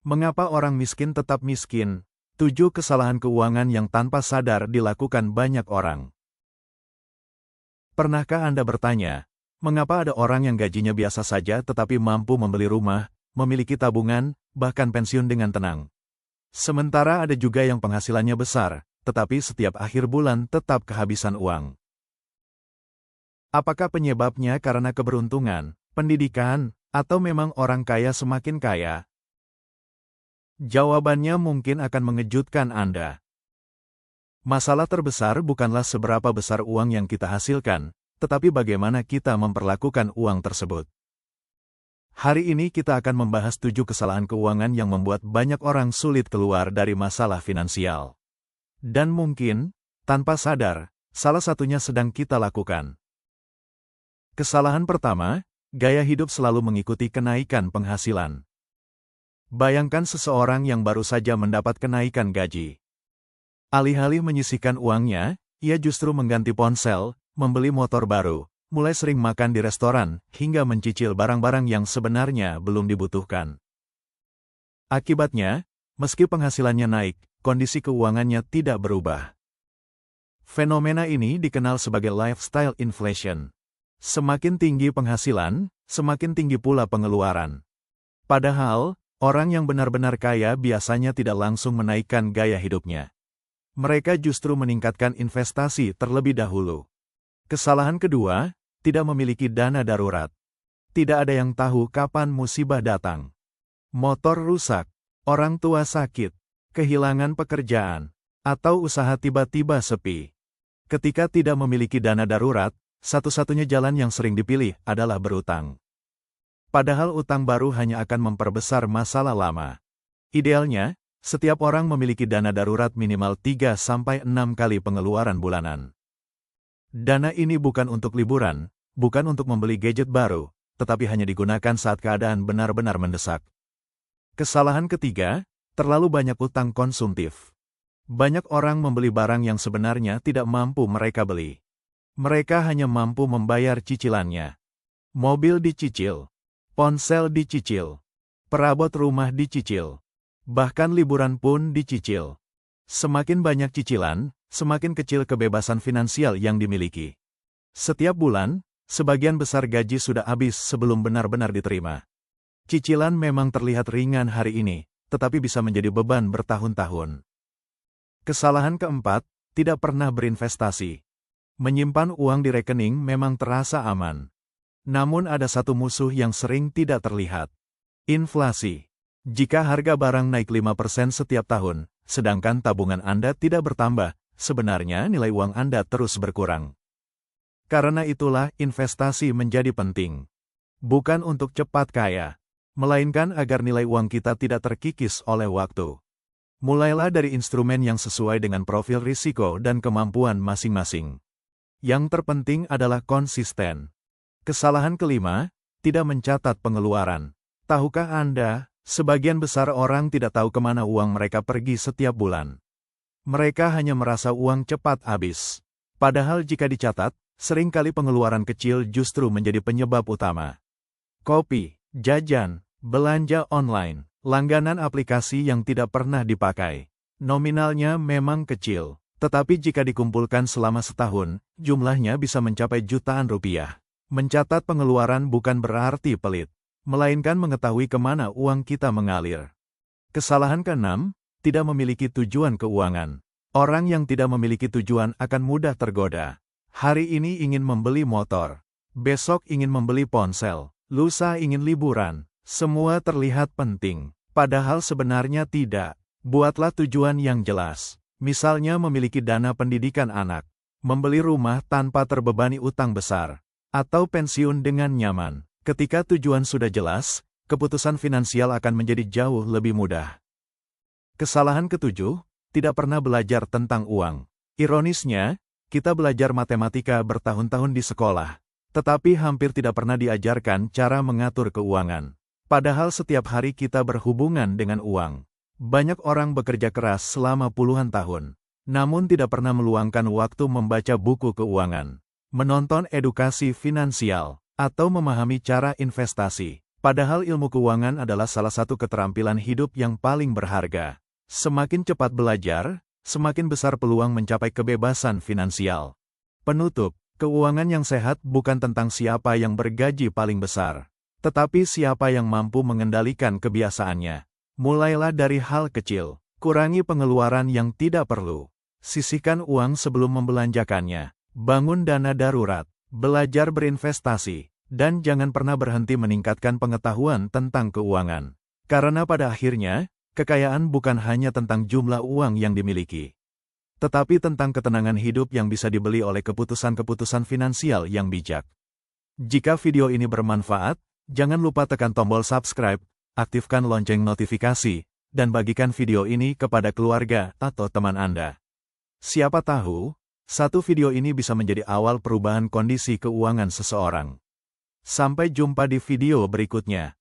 Mengapa orang miskin tetap miskin? 7 kesalahan keuangan yang tanpa sadar dilakukan banyak orang. Pernahkah Anda bertanya, mengapa ada orang yang gajinya biasa saja tetapi mampu membeli rumah, memiliki tabungan, bahkan pensiun dengan tenang? Sementara ada juga yang penghasilannya besar, tetapi setiap akhir bulan tetap kehabisan uang. Apakah penyebabnya karena keberuntungan, pendidikan, atau memang orang kaya semakin kaya? Jawabannya mungkin akan mengejutkan Anda. Masalah terbesar bukanlah seberapa besar uang yang kita hasilkan, tetapi bagaimana kita memperlakukan uang tersebut. Hari ini kita akan membahas 7 kesalahan keuangan yang membuat banyak orang sulit keluar dari masalah finansial. Dan mungkin, tanpa sadar, salah satunya sedang kita lakukan. Kesalahan pertama, gaya hidup selalu mengikuti kenaikan penghasilan. Bayangkan seseorang yang baru saja mendapat kenaikan gaji. Alih-alih menyisihkan uangnya, ia justru mengganti ponsel, membeli motor baru, mulai sering makan di restoran, hingga mencicil barang-barang yang sebenarnya belum dibutuhkan. Akibatnya, meski penghasilannya naik, kondisi keuangannya tidak berubah. Fenomena ini dikenal sebagai lifestyle inflation. Semakin tinggi penghasilan, semakin tinggi pula pengeluaran. Padahal, orang yang benar-benar kaya biasanya tidak langsung menaikkan gaya hidupnya. Mereka justru meningkatkan investasi terlebih dahulu. Kesalahan kedua, tidak memiliki dana darurat. Tidak ada yang tahu kapan musibah datang. Motor rusak, orang tua sakit, kehilangan pekerjaan, atau usaha tiba-tiba sepi. Ketika tidak memiliki dana darurat, satu-satunya jalan yang sering dipilih adalah berutang. Padahal utang baru hanya akan memperbesar masalah lama. Idealnya, setiap orang memiliki dana darurat minimal 3-6 kali pengeluaran bulanan. Dana ini bukan untuk liburan, bukan untuk membeli gadget baru, tetapi hanya digunakan saat keadaan benar-benar mendesak. Kesalahan ketiga, terlalu banyak utang konsumtif. Banyak orang membeli barang yang sebenarnya tidak mampu mereka beli. Mereka hanya mampu membayar cicilannya. Mobil dicicil. Ponsel dicicil, perabot rumah dicicil, bahkan liburan pun dicicil. Semakin banyak cicilan, semakin kecil kebebasan finansial yang dimiliki. Setiap bulan, sebagian besar gaji sudah habis sebelum benar-benar diterima. Cicilan memang terlihat ringan hari ini, tetapi bisa menjadi beban bertahun-tahun. Kesalahan keempat, tidak pernah berinvestasi. Menyimpan uang di rekening memang terasa aman. Namun ada satu musuh yang sering tidak terlihat. Inflasi. Jika harga barang naik 5% setiap tahun, sedangkan tabungan Anda tidak bertambah, sebenarnya nilai uang Anda terus berkurang. Karena itulah investasi menjadi penting. Bukan untuk cepat kaya, melainkan agar nilai uang kita tidak terkikis oleh waktu. Mulailah dari instrumen yang sesuai dengan profil risiko dan kemampuan masing-masing. Yang terpenting adalah konsisten. Kesalahan kelima, tidak mencatat pengeluaran. Tahukah Anda, sebagian besar orang tidak tahu kemana uang mereka pergi setiap bulan. Mereka hanya merasa uang cepat habis. Padahal jika dicatat, seringkali pengeluaran kecil justru menjadi penyebab utama. Kopi, jajan, belanja online, langganan aplikasi yang tidak pernah dipakai. Nominalnya memang kecil, tetapi jika dikumpulkan selama setahun, jumlahnya bisa mencapai jutaan rupiah. Mencatat pengeluaran bukan berarti pelit, melainkan mengetahui kemana uang kita mengalir. Kesalahan keenam, tidak memiliki tujuan keuangan. Orang yang tidak memiliki tujuan akan mudah tergoda. Hari ini ingin membeli motor, besok ingin membeli ponsel, lusa ingin liburan. Semua terlihat penting, padahal sebenarnya tidak. Buatlah tujuan yang jelas. Misalnya memiliki dana pendidikan anak, membeli rumah tanpa terbebani utang besar, atau pensiun dengan nyaman. Ketika tujuan sudah jelas, keputusan finansial akan menjadi jauh lebih mudah. Kesalahan ketujuh, tidak pernah belajar tentang uang. Ironisnya, kita belajar matematika bertahun-tahun di sekolah, tetapi hampir tidak pernah diajarkan cara mengatur keuangan. Padahal setiap hari kita berhubungan dengan uang. Banyak orang bekerja keras selama puluhan tahun, namun tidak pernah meluangkan waktu membaca buku keuangan, menonton edukasi finansial, atau memahami cara investasi. Padahal ilmu keuangan adalah salah satu keterampilan hidup yang paling berharga. Semakin cepat belajar, semakin besar peluang mencapai kebebasan finansial. Penutup, keuangan yang sehat bukan tentang siapa yang bergaji paling besar, tetapi siapa yang mampu mengendalikan kebiasaannya. Mulailah dari hal kecil, kurangi pengeluaran yang tidak perlu, sisihkan uang sebelum membelanjakannya, bangun dana darurat, belajar berinvestasi, dan jangan pernah berhenti meningkatkan pengetahuan tentang keuangan. Karena pada akhirnya, kekayaan bukan hanya tentang jumlah uang yang dimiliki, tetapi tentang ketenangan hidup yang bisa dibeli oleh keputusan-keputusan finansial yang bijak. Jika video ini bermanfaat, jangan lupa tekan tombol subscribe, aktifkan lonceng notifikasi, dan bagikan video ini kepada keluarga atau teman Anda. Siapa tahu, satu video ini bisa menjadi awal perubahan kondisi keuangan seseorang. Sampai jumpa di video berikutnya.